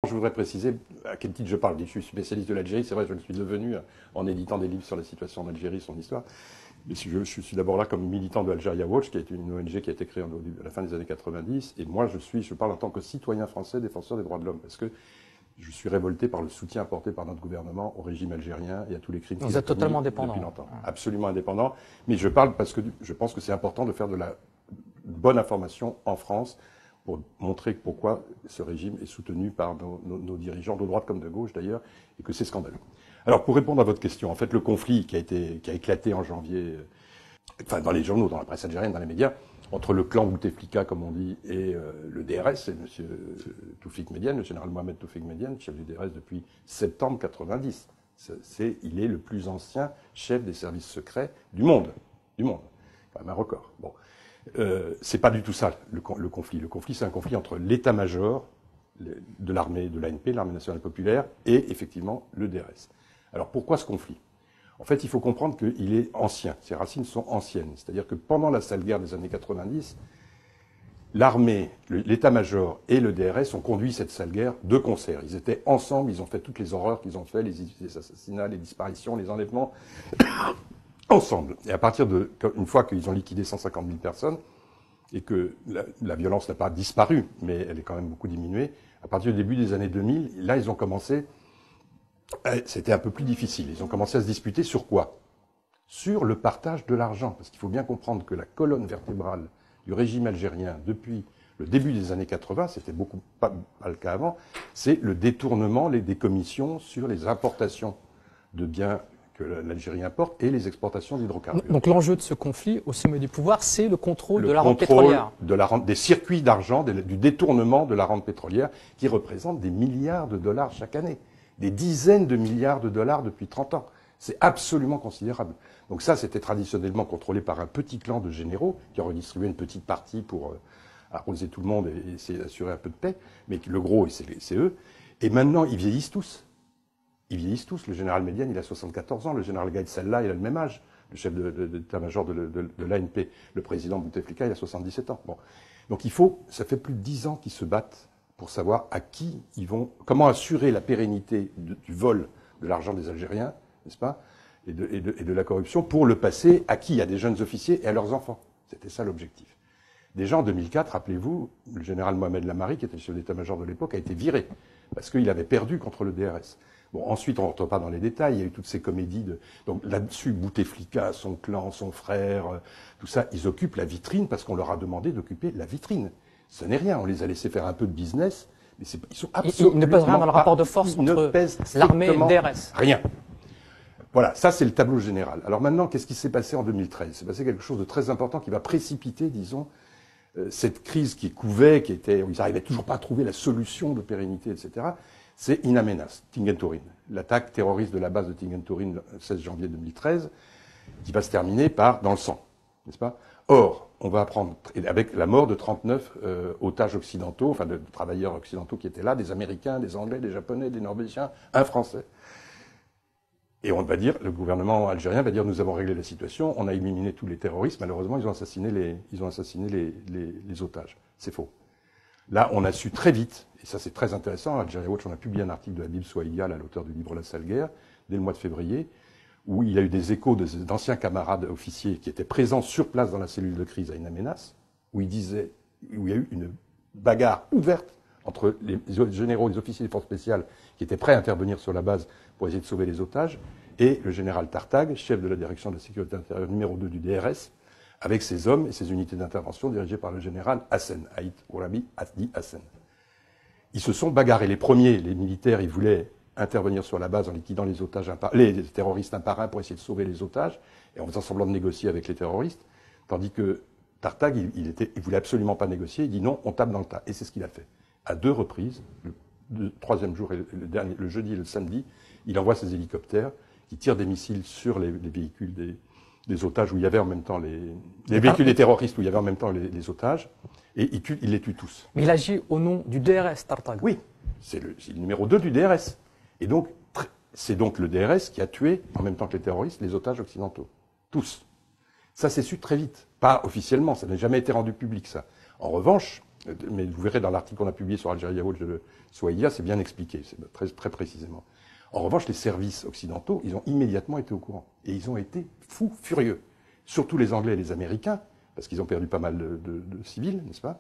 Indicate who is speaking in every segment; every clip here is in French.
Speaker 1: Je voudrais préciser à quel titre je parle. Je suis spécialiste de l'Algérie, c'est vrai, je le suis devenu en éditant des livres sur la situation en Algérie, son histoire. Mais je suis d'abord là comme militant de Algeria Watch, qui est une ONG qui a été créée à la fin des années 90. Et moi, je parle en tant que citoyen français, défenseur des droits de l'homme, parce que je suis révolté par le soutien apporté par notre gouvernement au régime algérien et à tous les crimes qu'il a commis
Speaker 2: totalement indépendant
Speaker 1: depuis longtemps. Absolument indépendant. Mais je parle parce que je pense que c'est important de faire de la bonne information en France pour montrer pourquoi ce régime est soutenu par nos dirigeants, de droite comme de gauche d'ailleurs, et que c'est scandaleux. Alors, pour répondre à votre question, en fait, le conflit qui a éclaté en janvier, enfin, dans les journaux, dans la presse algérienne, dans les médias, entre le clan Bouteflika, comme on dit, et le DRS, c'est M. Toufik Médiane, le général Mohamed Toufik Médiane, chef du DRS depuis septembre 90. Il est le plus ancien chef des services secrets du monde. Du monde. Quand même un record. Bon. C'est pas du tout ça, le conflit. Le conflit, c'est un conflit entre l'état-major de l'armée, de l'ANP, l'armée nationale populaire, et effectivement le DRS. Alors pourquoi ce conflit? En fait, il faut comprendre qu'il est ancien. Ses racines sont anciennes. C'est-à-dire que pendant la sale guerre des années 90, l'armée, l'état-major et le DRS ont conduit cette sale guerre de concert. Ils étaient ensemble, ils ont fait toutes les horreurs qu'ils ont fait, les assassinats, les disparitions, les enlèvements, ensemble. Et à partir une fois qu'ils ont liquidé 150 000 personnes, et que la violence n'a pas disparu, mais elle est quand même beaucoup diminuée, à partir du début des années 2000, là, ils ont commencé. C'était un peu plus difficile. Ils ont commencé à se disputer sur quoi? Sur le partage de l'argent. Parce qu'il faut bien comprendre que la colonne vertébrale du régime algérien, depuis le début des années 80, c'était beaucoup pas le cas avant, c'est le détournement des commissions sur les importations de biens que l'Algérie importe et les exportations d'hydrocarbures.
Speaker 2: Donc l'enjeu de ce conflit au sommet du pouvoir, c'est le contrôle de la rente pétrolière.
Speaker 1: Des circuits d'argent, du détournement de la rente pétrolière, qui représente des milliards de dollars chaque année. Des dizaines de milliards de dollars depuis 30 ans. C'est absolument considérable. Donc ça, c'était traditionnellement contrôlé par un petit clan de généraux qui ont redistribué une petite partie pour arroser tout le monde et essayer d'assurer un peu de paix. Mais le gros, c'est eux. Et maintenant, ils vieillissent tous. Ils vieillissent tous. Le général Médiane, il a 74 ans. Le général Gaïd Salah, il a le même âge. Le chef d'état-major de l'ANP. Le président Bouteflika, il a 77 ans. Bon. Donc ça fait plus de 10 ans qu'ils se battent pour savoir à qui ils vont, comment assurer la pérennité du vol de l'argent des Algériens, n'est-ce pas, et de la corruption, pour le passer à qui? À des jeunes officiers et à leurs enfants. C'était ça l'objectif. Déjà en 2004, rappelez-vous, le général Mohamed Lamari, qui était le chef d'état-major de l'époque, a été viré, parce qu'il avait perdu contre le DRS. Bon, ensuite, on ne rentre pas dans les détails, il y a eu toutes ces comédies donc là-dessus, Bouteflika, son clan, son frère, tout ça, ils occupent la vitrine parce qu'on leur a demandé d'occuper la vitrine. Ce n'est rien, on les a laissés faire un peu de business, mais ils sont absolument...
Speaker 2: Ils ne pèsent rien dans le rapport de force entre l'armée et le DRS.
Speaker 1: Rien. Voilà, ça c'est le tableau général. Alors maintenant, qu'est-ce qui s'est passé en 2013? Il s'est passé quelque chose de très important qui va précipiter, disons, cette crise qui couvait, où ils n'arrivaient toujours pas à trouver la solution de pérennité, etc. C'est In Amenas, Tingentorin. L'attaque terroriste de la base de Tingentorin le 16 janvier 2013, qui va se terminer dans le sang, n'est-ce pas? Or, on va apprendre, avec la mort de 39 otages occidentaux, enfin de travailleurs occidentaux qui étaient là, des Américains, des Anglais, des Japonais, des Norvégiens, un Français. Et on va dire, le gouvernement algérien va dire, nous avons réglé la situation, on a éliminé tous les terroristes, malheureusement, ils ont assassiné les otages. C'est faux. Là, on a su très vite, et ça c'est très intéressant, Algeria Watch, on a publié un article de Habib Souaïdial, l'auteur du livre La Sale Guerre, dès le mois de février, où il a eu des échos d'anciens camarades officiers qui étaient présents sur place dans la cellule de crise à In Amenas, où il y a eu une bagarre ouverte entre les généraux, les officiers des forces spéciales qui étaient prêts à intervenir sur la base pour essayer de sauver les otages, et le général Tartag, chef de la direction de la sécurité intérieure numéro 2 du DRS, avec ses hommes et ses unités d'intervention dirigées par le général Hassen, Haït Ourami Hasdi Hassen. Ils se sont bagarrés. Les premiers, les militaires, ils voulaient intervenir sur la base en liquidant les terroristes un par un pour essayer de sauver les otages et en faisant semblant de négocier avec les terroristes, tandis que Tartag, il voulait absolument pas négocier, il dit non, on tape dans le tas. Et c'est ce qu'il a fait. À 2 reprises, le troisième jour, et le jeudi et le samedi, il envoie ses hélicoptères qui tirent des missiles sur les véhicules des otages où il y avait en même temps les véhicules des terroristes où il y avait en même temps les otages, et il les tue tous.
Speaker 2: Mais il agit au nom du DRS, Tartag.
Speaker 1: Oui, c'est le numéro 2 du DRS. Et donc, c'est donc le DRS qui a tué, en même temps que les terroristes, les otages occidentaux. Tous. Ça s'est su très vite. Pas officiellement, ça n'a jamais été rendu public, ça. En revanche, Mais vous verrez dans l'article qu'on a publié sur Algeria Watch de Souaïa, c'est bien expliqué, c'est très, très précisément. En revanche, les services occidentaux, ils ont immédiatement été au courant. Et ils ont été fous furieux. Surtout les Anglais et les Américains, parce qu'ils ont perdu pas mal de civils, n'est-ce pas?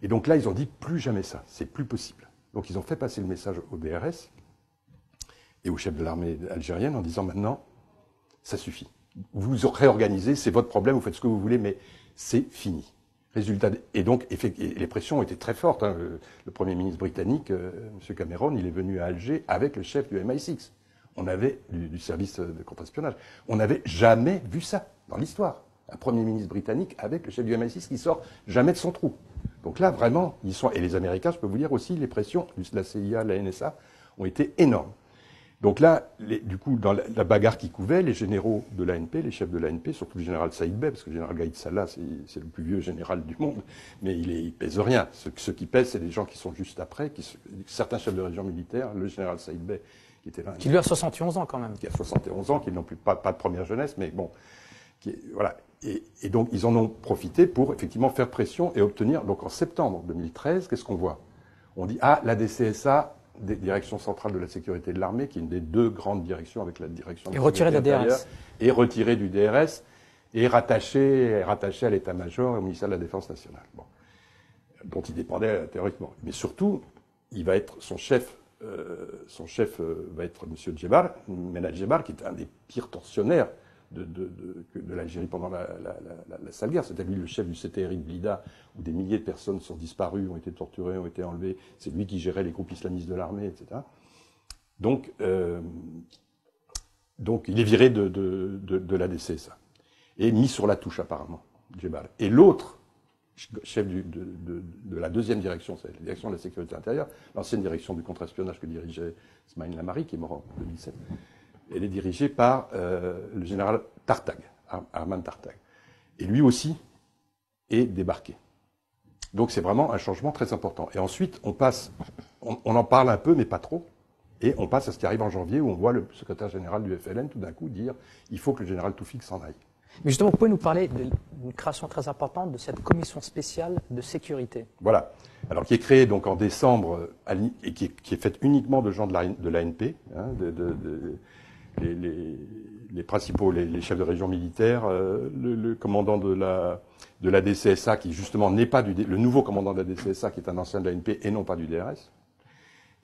Speaker 1: Et donc là, ils ont dit plus jamais ça, c'est plus possible. Donc ils ont fait passer le message au DRS et au chef de l'armée algérienne en disant maintenant, ça suffit. Vous réorganisez, c'est votre problème, vous faites ce que vous voulez, mais c'est fini. Résultat, et donc les pressions ont été très fortes. Hein. Le Premier ministre britannique, M. Cameron, il est venu à Alger avec le chef du MI6. On avait du service de contre-espionnage. On n'avait jamais vu ça dans l'histoire. Un Premier ministre britannique avec le chef du MI6 qui sort jamais de son trou. Donc là, vraiment, ils sont... Et les Américains, je peux vous dire aussi, les pressions de la CIA, la NSA, ont été énormes. Donc là, du coup, dans la bagarre qui couvait, les généraux de l'ANP, les chefs de l'ANP, surtout le général Saïd Bey, parce que le général Gaïd Salah, c'est le plus vieux général du monde, mais il pèse rien. Ceux qui pèsent, c'est les gens qui sont juste après, certains chefs de région militaire, le général Saïd Bey, qui était là.
Speaker 2: Qui lui a 71 ans quand même.
Speaker 1: Qui a 71 ans, qui n'ont plus pas de première jeunesse, mais bon, voilà. Et donc, ils en ont profité pour effectivement faire pression et obtenir. Donc, en septembre 2013, qu'est-ce qu'on voit? On dit, la DCSA, Direction centrale de la sécurité de l'armée, qui est une des deux grandes directions avec la direction de la sécurité intérieure, est retirée du DRS et rattachée à l'état-major et au ministère de la Défense nationale, dont il dépendait théoriquement. Mais surtout, il va être son chef va être M. Djebar, Menad Djebar, qui est un des pires tortionnaires de l'Algérie pendant la sale guerre. C'était lui le chef du CTRI de Blida, où des milliers de personnes sont disparues, ont été torturées, ont été enlevées. C'est lui qui gérait les groupes islamistes de l'armée, etc. Donc il est viré de la DCSA et mis sur la touche apparemment, Djebar. Et l'autre chef de la deuxième direction, c'est la direction de la sécurité intérieure, l'ancienne direction du contre-espionnage que dirigeait Smaïn Lamari, qui est mort en 2007. Elle est dirigée par le général Tartag, Arman Tartag. Et lui aussi est débarqué. Donc c'est vraiment un changement très important. Et ensuite, on en parle un peu, mais pas trop, et on passe à ce qui arrive en janvier, où on voit le secrétaire général du FLN tout d'un coup dire « il faut que le général Toufik s'en aille ».
Speaker 2: Mais justement, vous pouvez nous parler d'une création très importante de cette commission spéciale de sécurité.
Speaker 1: Voilà. Alors, qui est créée donc en décembre, et qui est faite uniquement de gens de l'ANP, hein, les principaux, les chefs de région militaire, le commandant de la DCSA, qui justement n'est pas le nouveau commandant de la DCSA, qui est un ancien de l'ANP et non pas du DRS,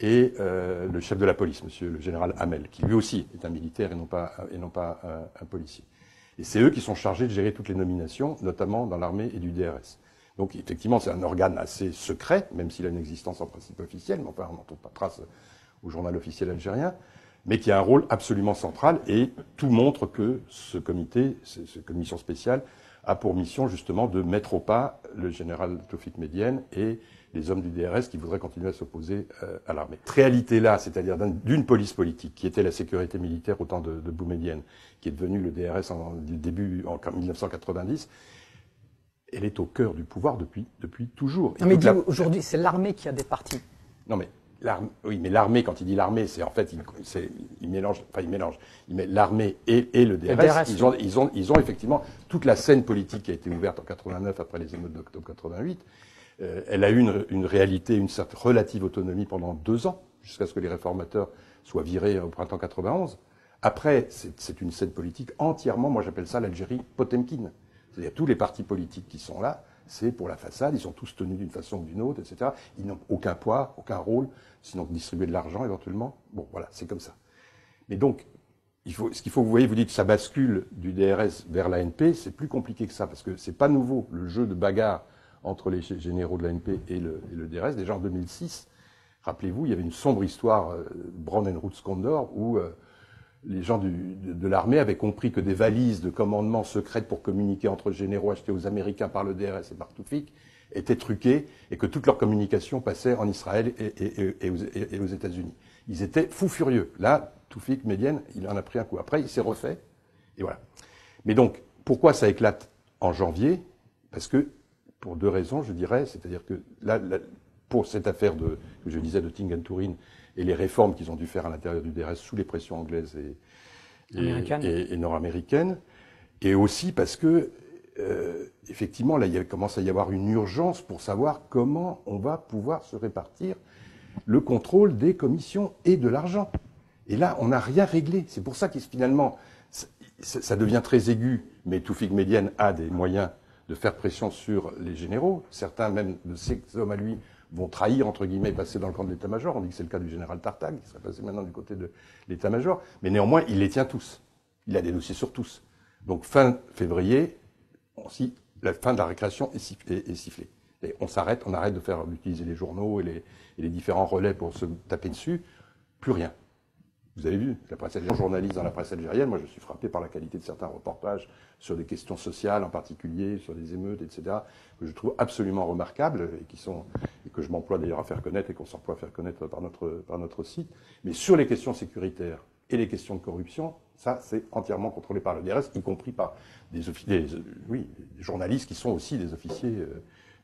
Speaker 1: et le chef de la police, le général Hamel, qui lui aussi est un militaire et non pas un policier. Et c'est eux qui sont chargés de gérer toutes les nominations, notamment dans l'armée et du DRS. Donc effectivement, c'est un organe assez secret, même s'il a une existence en principe officielle, mais enfin on n'en trouve pas trace au journal officiel algérien, mais qui a un rôle absolument central, et tout montre que ce comité, cette commission spéciale, a pour mission justement de mettre au pas le général Toufik Médienne et les hommes du DRS qui voudraient continuer à s'opposer à l'armée. Réalité là, c'est-à-dire d'une police politique qui était la sécurité militaire au temps de Boumedienne, qui est devenue le DRS en 1990, elle est au cœur du pouvoir depuis toujours.
Speaker 2: Non, mais aujourd'hui, c'est l'armée qui a des partis.
Speaker 1: Non mais oui, mais l'armée, quand il dit l'armée, c'est en fait il mélange. Il met l'armée et le DRS. Ils ont effectivement toute la scène politique qui a été ouverte en 89 après les émeutes d'octobre 88. Elle a eu une réalité, une certaine relative autonomie pendant 2 ans, jusqu'à ce que les réformateurs soient virés au printemps 91. Après, c'est une scène politique entièrement, moi j'appelle ça l'Algérie Potemkine. C'est-à-dire tous les partis politiques qui sont là, c'est pour la façade, ils sont tous tenus d'une façon ou d'une autre, etc. Ils n'ont aucun poids, aucun rôle, sinon distribuer de l'argent éventuellement. Bon, voilà, c'est comme ça. Mais donc, ce qu'il faut, vous voyez, vous dites que ça bascule du DRS vers l'ANP, c'est plus compliqué que ça, parce que c'est pas nouveau, le jeu de bagarre entre les généraux de l'ANP et le DRS. Déjà en 2006, rappelez-vous, il y avait une sombre histoire, Brand-Roots Condor, où les gens de l'armée avaient compris que des valises de commandement secrètes pour communiquer entre généraux achetées aux Américains par le DRS et par Toufik étaient truquées et que toute leur communication passait en Israël et aux États-Unis. Ils étaient fous furieux. Là, Toufik Médienne, il en a pris un coup. Après, il s'est refait, et voilà. Mais donc, pourquoi ça éclate en janvier? Parce que, pour 2 raisons, je dirais, c'est-à-dire que là, pour cette affaire que je disais de Tingan-Turin et les réformes qu'ils ont dû faire à l'intérieur du DRS sous les pressions anglaises et nord-américaines, et aussi parce que effectivement, là, il commence à y avoir une urgence pour savoir comment on va pouvoir se répartir le contrôle des commissions et de l'argent. Et là, on n'a rien réglé. C'est pour ça que finalement, ça devient très aigu, mais Tawfik Médiane a des moyens de faire pression sur les généraux. Certains, même de ces hommes à lui, vont trahir, entre guillemets, et passer dans le camp de l'état-major. On dit que c'est le cas du général Tartag, qui serait passé maintenant du côté de l'état-major. Mais néanmoins, il les tient tous. Il a des dossiers sur tous. Donc, fin février, la fin de la récréation est sifflée. Et on arrête d'utiliser les journaux et les différents relais pour se taper dessus. Plus rien. Vous avez vu, la presse algérienne, journaliste dans la presse algérienne, moi je suis frappé par la qualité de certains reportages sur des questions sociales en particulier, sur des émeutes, etc., que je trouve absolument remarquables et que je m'emploie d'ailleurs à faire connaître et qu'on s'emploie à faire connaître par notre site. Mais sur les questions sécuritaires et les questions de corruption, ça c'est entièrement contrôlé par le DRS, y compris par des journalistes qui sont aussi des officiers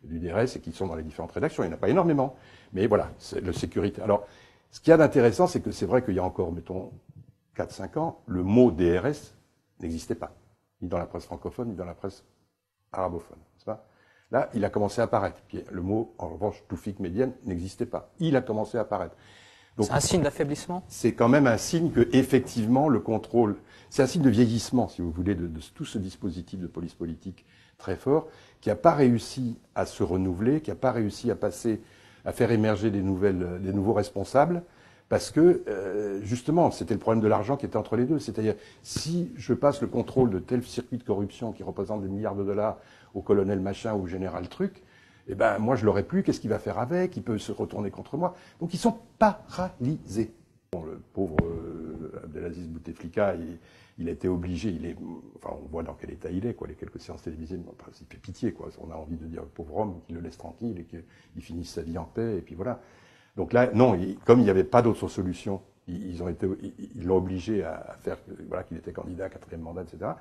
Speaker 1: du DRS et qui sont dans les différentes rédactions. Il n'y en a pas énormément, mais voilà, c'est le sécurité. Alors, ce qu'il y a d'intéressant, c'est que c'est vrai qu'il y a encore, mettons, 4-5 ans, le mot DRS n'existait pas, ni dans la presse francophone, ni dans la presse arabophone. C'est pas ? Là, il a commencé à apparaître. Puis le mot, en revanche, Tawfik Médiane n'existait pas. Il a commencé à apparaître.
Speaker 2: Donc, c'est un signe d'affaiblissement ?
Speaker 1: C'est quand même un signe que, effectivement, le contrôle, c'est un signe de vieillissement, si vous voulez, de tout ce dispositif de police politique très fort, qui n'a pas réussi à se renouveler, qui n'a pas réussi à faire émerger des nouveaux responsables, parce que, justement, c'était le problème de l'argent qui était entre les deux. C'est-à-dire, si je passe le contrôle de tel circuit de corruption qui représente des milliards de dollars au colonel machin ou au général truc, eh ben, moi, je l'aurais plus, qu'est-ce qu'il va faire avec? Il peut se retourner contre moi. Donc, ils sont paralysés. Bon, le pauvre Abdelaziz Bouteflika, il a été obligé, enfin, on voit dans quel état il est, quoi, les quelques séances télévisées, il fait pitié, quoi. On a envie de dire, pauvre homme, qu'il le laisse tranquille et qu'il finisse sa vie en paix, et puis voilà. Donc là, non, comme il n'y avait pas d'autre solution, ils l'ont obligé à faire, voilà, qu'il était candidat à 4e mandat, etc.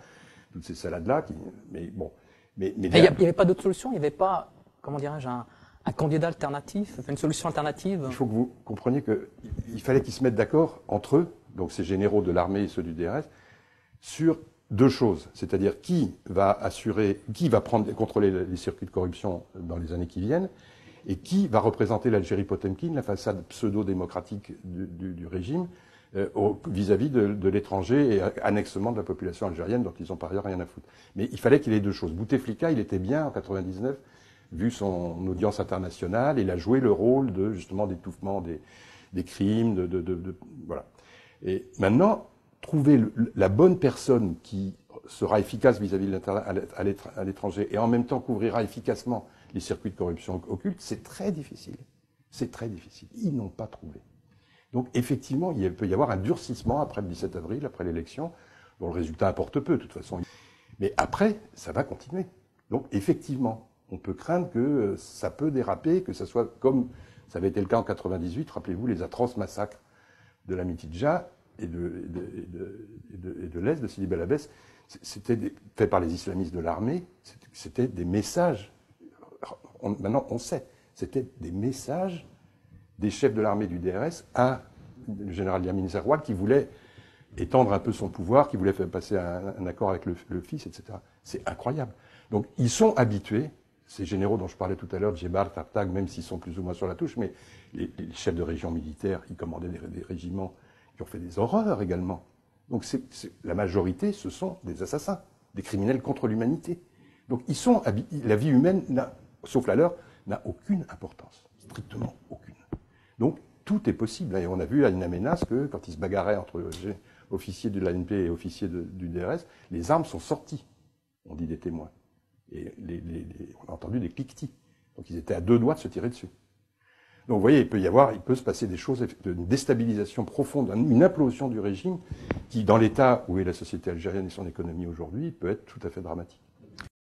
Speaker 1: Toutes ces salades-là, mais bon. Mais
Speaker 2: il n'y avait pas d'autre solution, il n'y avait pas, comment dirais-je, un candidat alternatif, une solution alternative?
Speaker 1: Il faut que vous compreniez qu'il fallait qu'ils se mettent d'accord entre eux, donc ces généraux de l'armée et ceux du DRS, sur deux choses. C'est-à-dire qui va contrôler les circuits de corruption dans les années qui viennent, et qui va représenter l'Algérie Potemkine, la façade pseudo-démocratique du régime, vis-à-vis de l'étranger et annexement de la population algérienne, dont ils n'ont par ailleurs rien à foutre. Mais il fallait qu'il y ait deux choses. Bouteflika, il était bien en 99, vu son audience internationale, il a joué le rôle justement d'étouffement des crimes, voilà. Et maintenant, trouver la bonne personne qui sera efficace vis-à-vis à l'étranger et en même temps couvrira efficacement les circuits de corruption occulte, c'est très difficile. C'est très difficile. Ils n'ont pas trouvé. Donc effectivement, il peut y avoir un durcissement après le 17 avril, après l'élection, dont le résultat importe peu de toute façon. Mais après, ça va continuer. Donc effectivement, on peut craindre que ça peut déraper, que ça soit comme ça avait été le cas en 98, rappelez-vous les atroces massacres de la Mitidja et de l'Est, de Sidi Bel Abbès. C'était fait par les islamistes de l'armée, c'était des messages, maintenant on sait, c'était des messages des chefs de l'armée du DRS à le général Yamin Zeroual qui voulait étendre un peu son pouvoir, qui voulait faire passer un accord avec le fils, etc. C'est incroyable. Donc ils sont habitués, ces généraux dont je parlais tout à l'heure, Djebar, Tartag, même s'ils sont plus ou moins sur la touche, mais les chefs de région militaires, ils commandaient des régiments qui ont fait des horreurs également. Donc la majorité, ce sont des assassins, des criminels contre l'humanité. Donc la vie humaine, sauf la leur, n'a aucune importance, strictement aucune. Donc tout est possible. Et on a vu à une menace que quand ils se bagarraient entre officiers de l'ANP et officiers du DRS, les armes sont sorties, on dit des témoins. Et on a entendu des cliquetis. Donc ils étaient à 2 doigts de se tirer dessus. Donc vous voyez, il peut se passer des choses, une déstabilisation profonde, une implosion du régime qui, dans l'état où est la société algérienne et son économie aujourd'hui, peut être tout à fait dramatique.